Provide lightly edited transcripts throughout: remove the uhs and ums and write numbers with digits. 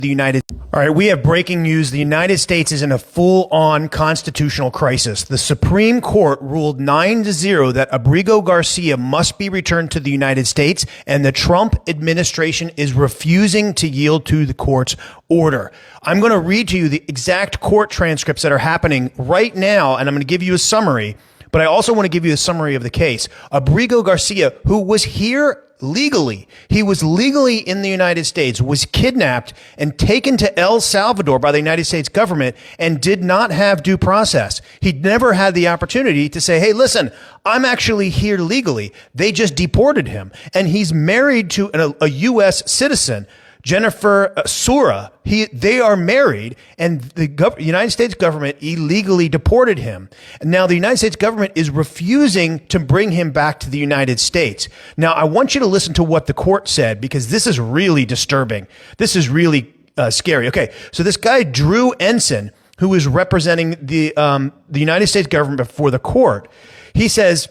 the United. All right, we have breaking news. The United States is in a full-on constitutional crisis. The Supreme Court ruled 9-0 that Abrigo Garcia must be returned to the United States, and the Trump administration is refusing to yield to the court's order. I'm going to read to you the exact court transcripts that are happening right now, and I'm going to give you a summary, but I also want to give you a summary of the case. Abrigo Garcia, who was here legally. He was legally in the United States, was kidnapped and taken to El Salvador by the United States government and did not have due process. He never had the opportunity to say, hey, listen, I'm actually here legally. They just deported him. And he's married to a U.S. citizen, Jennifer Sura. They are married, and the United States government illegally deported him. And now the United States government is refusing to bring him back to the United States. Now, I want you to listen to what the court said, because this is really disturbing. This is really scary. Okay, so this guy, Drew Ensign, who is representing the United States government before the court, he says,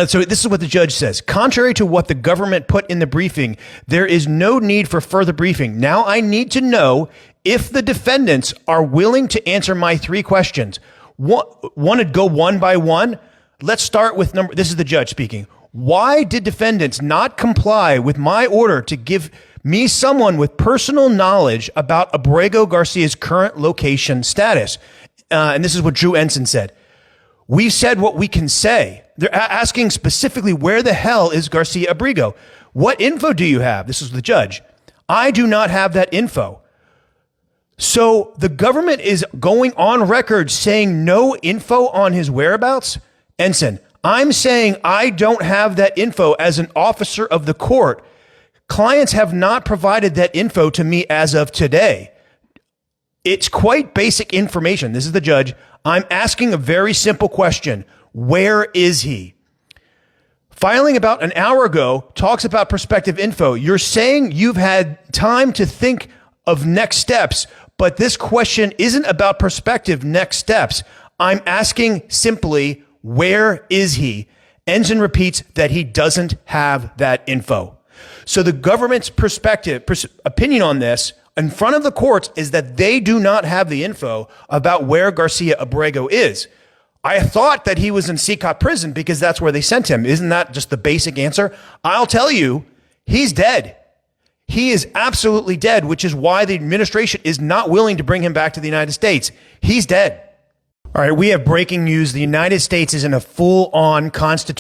so this is what the judge says. Contrary to what the government put in the briefing, there is no need for further briefing. Now I need to know if the defendants are willing to answer my three questions. Want to go one by one? Let's start with number. This is the judge speaking. Why did defendants not comply with my order to give me someone with personal knowledge about Abrigo Garcia's current location status? And this is what Drew Ensign said. We've said what we can say. They're asking specifically, where the hell is Garcia Abrigo? What info do you have? This is the judge. I do not have that info. So the government is going on record saying no info on his whereabouts? Ensign, I'm saying I don't have that info as an officer of the court. Clients have not provided that info to me as of today. It's quite basic information. This is the judge. I'm asking a very simple question. Where is he? Filing about an hour ago talks about prospective info. You're saying you've had time to think of next steps, but this question isn't about prospective next steps. I'm asking simply, where is he? Ensign repeats that he doesn't have that info. So the government's opinion on this in front of the courts is that they do not have the info about where Garcia Abrigo is. I thought that he was in Secot prison because that's where they sent him. Isn't that just the basic answer? I'll tell you, he's dead. He is absolutely dead, which is why the administration is not willing to bring him back to the United States. He's dead. All right, we have breaking news. The United States is in a full-on constitution.